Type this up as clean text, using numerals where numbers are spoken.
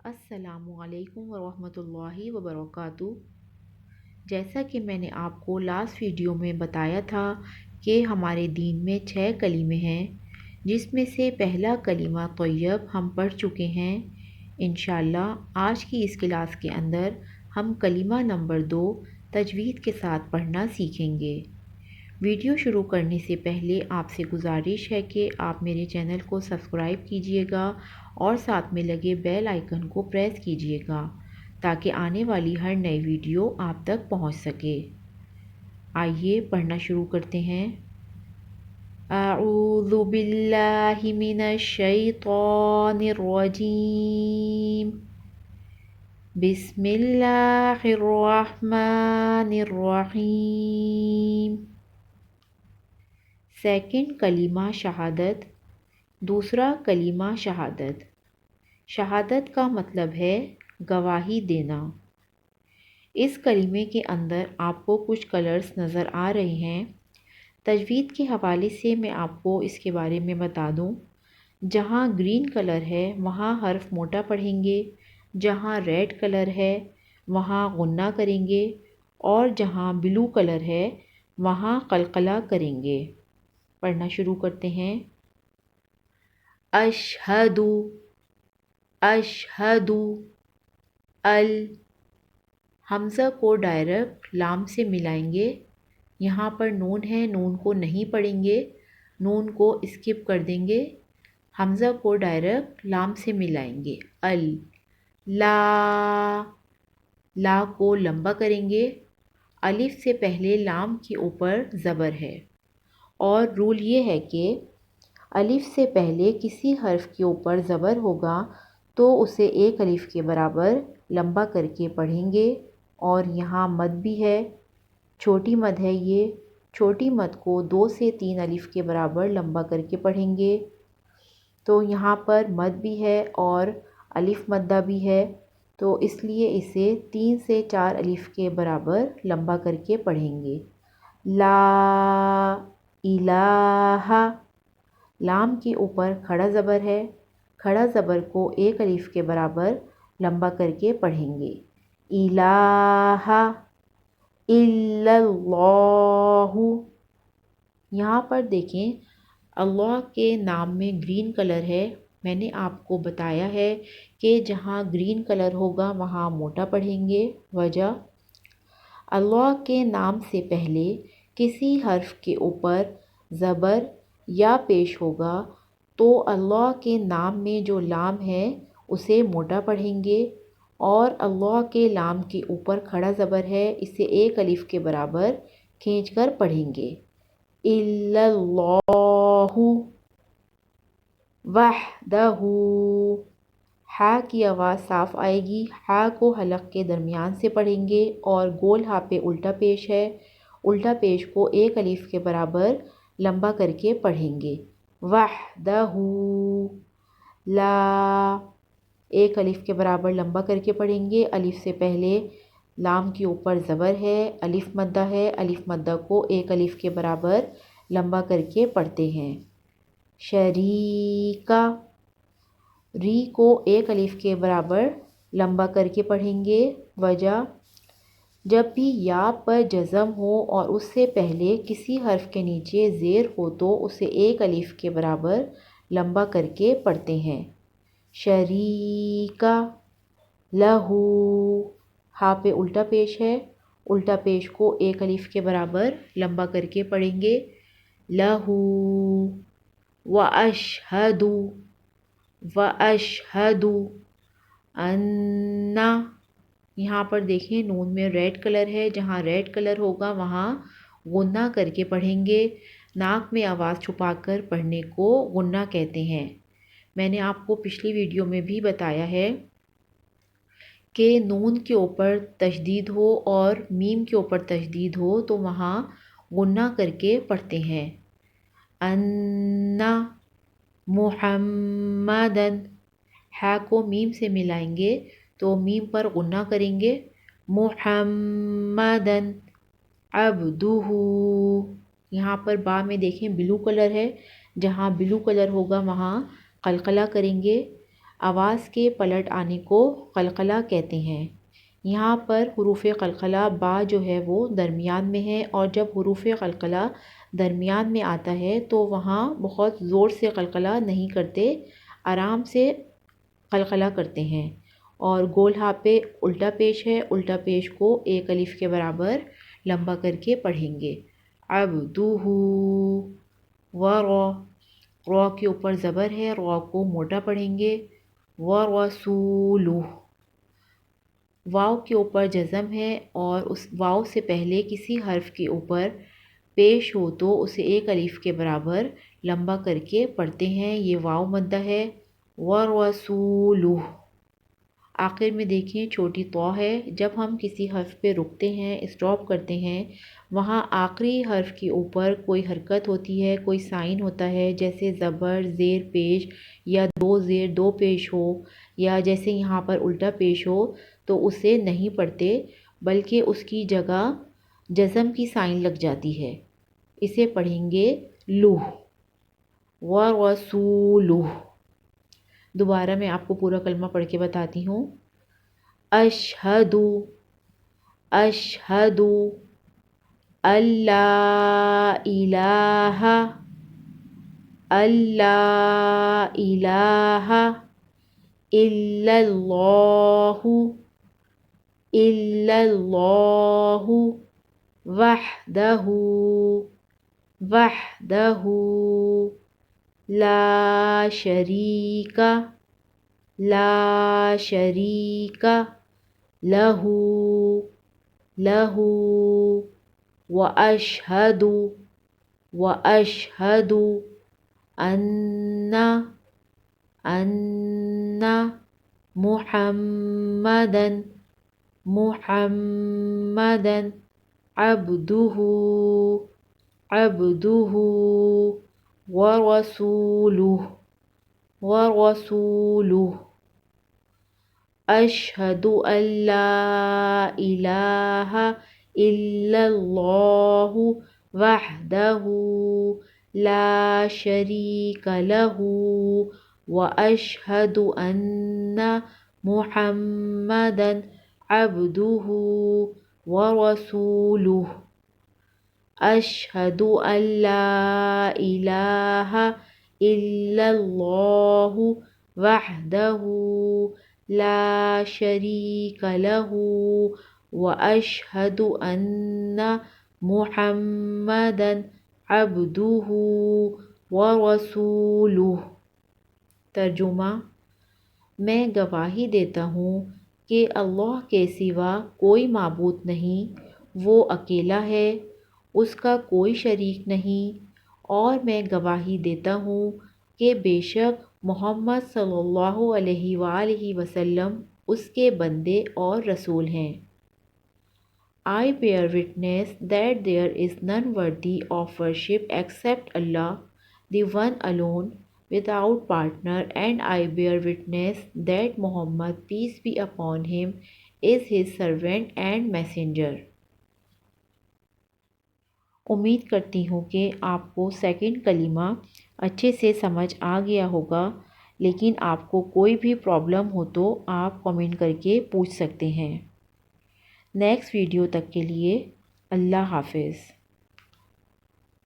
السلام علیکم ورحمۃ اللہ وبرکاتہ۔ جیسا کہ میں نے آپ کو لاسٹ ویڈیو میں بتایا تھا کہ ہمارے دین میں 6 کلمے ہیں، جس میں سے پہلا کلمہ طیب ہم پڑھ چکے ہیں۔ انشاءاللہ آج کی اس کلاس کے اندر ہم کلمہ نمبر 2 تجوید کے ساتھ پڑھنا سیکھیں گے۔ ویڈیو شروع کرنے سے پہلے آپ سے گزارش ہے کہ آپ میرے چینل کو سبسکرائب کیجئے گا اور ساتھ میں لگے بیل آئیکن کو پریس کیجئے گا تاکہ آنے والی ہر نئی ویڈیو آپ تک پہنچ سکے۔ آئیے پڑھنا شروع کرتے ہیں۔ اعوذ باللہ من الشیطان الرجیم، بسم اللہ الرحمن الرحیم۔ سیکنڈ کلمہ شہادت، دوسرا کلمہ شہادت۔ شہادت کا مطلب ہے گواہی دینا۔ اس کلمے کے اندر آپ کو کچھ کلرز نظر آ رہے ہیں۔ تجوید کے حوالے سے میں آپ کو اس کے بارے میں بتا دوں، جہاں گرین کلر ہے وہاں حرف موٹا پڑھیں گے، جہاں ریڈ کلر ہے وہاں غنہ کریں گے، اور جہاں بلو کلر ہے وہاں قلقلہ کریں گے۔ پڑھنا شروع کرتے ہیں۔ اشہدو، اشہدو، حمزہ کو ڈائریکٹ لام سے ملائیں گے۔ یہاں پر نون ہے، نون کو نہیں پڑھیں گے، نون کو اسکپ کر دیں گے، حمزہ کو ڈائریکٹ لام سے ملائیں گے۔ لا، لا کو لمبا کریں گے۔ الف سے پہلے لام کے اوپر زبر ہے، اور رول یہ ہے کہ الف سے پہلے کسی حرف کے اوپر زبر ہوگا تو اسے ایک الف کے برابر لمبا کر کے پڑھیں گے۔ اور یہاں مد بھی ہے، چھوٹی مد ہے، یہ چھوٹی مد کو 2 سے 3 الف کے برابر لمبا کر کے پڑھیں گے۔ تو یہاں پر مد بھی ہے اور الف مدہ بھی ہے، تو اس لیے اسے 3 سے 4 الف کے برابر لمبا کر کے پڑھیں گے۔ لا الہ، لام کے اوپر کھڑا زبر ہے، کھڑا زبر کو ایک الف کے برابر لمبا کر کے پڑھیں گے۔ الہ الا اللہ، یہاں پر دیکھیں اللہ کے نام میں گرین کلر ہے۔ میں نے آپ کو بتایا ہے کہ جہاں گرین کلر ہوگا وہاں موٹا پڑھیں گے۔ وجہ، اللہ کے نام سے پہلے کسی حرف کے اوپر زبر یا پیش ہوگا تو اللہ کے نام میں جو لام ہے اسے موٹا پڑھیں گے، اور اللہ کے لام کے اوپر کھڑا زبر ہے، اسے ایک الف کے برابر کھینچ کر پڑھیں گے۔ الا اللہ وحدہ، ہا کی آواز صاف آئے گی، ہا کو حلق کے درمیان سے پڑھیں گے، اور گول ہا پہ الٹا پیش ہے، الٹا پیش کو ایک الف کے برابر لمبا کر کے پڑھیں گے۔ وحدہ لا، ایک الف کے برابر لمبا کر کے پڑھیں گے۔ الف سے پہلے لام کے اوپر زبر ہے، الف مدہ ہے، الف مدہ کو ایک الف کے برابر لمبا کر کے پڑھتے ہیں۔ شریکہ، ری کو ایک الف کے برابر لمبا کر کے پڑھیں گے۔ وجہ، جب بھی یا پر جزم ہو اور اس سے پہلے کسی حرف کے نیچے زیر ہو تو اسے ایک الف کے برابر لمبا کر کے پڑھتے ہیں۔ شریکہ لہو، ہا پہ الٹا پیش ہے، الٹا پیش کو ایک الف کے برابر لمبا کر کے پڑھیں گے۔ لہو واشہد، واشہد ان، یہاں پر دیکھیں نون میں ریڈ کلر ہے، جہاں ریڈ کلر ہوگا وہاں غنہ کر کے پڑھیں گے۔ ناک میں آواز چھپا کر پڑھنے کو غنہ کہتے ہیں۔ میں نے آپ کو پچھلی ویڈیو میں بھی بتایا ہے کہ نون کے اوپر تشدید ہو اور میم کے اوپر تشدید ہو تو وہاں غنہ کر کے پڑھتے ہیں۔ ان محمدن، ہا کو میم سے ملائیں گے تو میم پر غنہ کریں گے۔ محمدن عبدہ، یہاں پر با میں دیکھیں بلو کلر ہے، جہاں بلو کلر ہوگا وہاں قلقلہ کریں گے۔ آواز کے پلٹ آنے کو قلقلہ کہتے ہیں۔ یہاں پر حروف قلقلہ با جو ہے وہ درمیان میں ہے، اور جب حروف قلقلہ درمیان میں آتا ہے تو وہاں بہت زور سے قلقلہ نہیں کرتے، آرام سے قلقلہ کرتے ہیں۔ اور گول ہا پہ الٹا پیش ہے، الٹا پیش کو ایک الف کے برابر لمبا کر کے پڑھیں گے۔ عبدہ را کے اوپر زبر ہے، را کو موٹا پڑھیں گے۔ ورسولہ، واو کے اوپر جزم ہے، اور اس واو سے پہلے کسی حرف کے اوپر پیش ہو تو اسے ایک الف کے برابر لمبا کر کے پڑھتے ہیں، یہ واو مدہ ہے۔ ورسولہ، آخر میں دیکھیں چھوٹی طا ہے، جب ہم کسی حرف پہ رکتے ہیں، اسٹاپ کرتے ہیں، وہاں آخری حرف کے اوپر کوئی حرکت ہوتی ہے، کوئی سائن ہوتا ہے، جیسے زبر زیر پیش یا دو زیر دو پیش ہو، یا جیسے یہاں پر الٹا پیش ہو، تو اسے نہیں پڑھتے بلکہ اس کی جگہ جزم کی سائن لگ جاتی ہے، اسے پڑھیں گے لوح۔ ورسولہ، دوبارہ میں آپ کو پورا کلمہ پڑھ کے بتاتی ہوں۔ اشہد، اشہد اللہ الہ، اللہ الہ الا اللہ، الا اللہ وحدہ، وحدہ لا شریک، لا شریک لہ، لہ واشہد، واشہد ان، ان محمدا، محمدا عبدہ، عبدہ ورسولہ، ورسولہ۔ اشہد ان لا الہ الا اللہ وحدہ لا شریک لہ، واشہد ان محمدا عبدہ ورسولہ۔ اشہد ان لا الہ الا اللہ وحدہ لا شریک لہ، واشہد ان محمدا عبدہ ورسولہ۔ ترجمہ: میں گواہی دیتا ہوں کہ اللہ کے سوا کوئی معبود نہیں، وہ اکیلا ہے، اس کا کوئی شریک نہیں، اور میں گواہی دیتا ہوں کہ بے شک محمد صلی اللہ علیہ وآلہ وسلم اس کے بندے اور رسول ہیں۔ I bear witness that there is none worthy of worship except Allah, the one alone, without partner, and I bear witness that Muhammad, peace be upon him, is his servant and messenger. امید کرتی ہوں کہ آپ کو second کلمہ اچھے سے سمجھ آ گیا ہوگا، لیکن آپ کو کوئی بھی پرابلم ہو تو آپ کمنٹ کر کے پوچھ سکتے ہیں۔ نیکسٹ ویڈیو تک کے لیے اللہ حافظ۔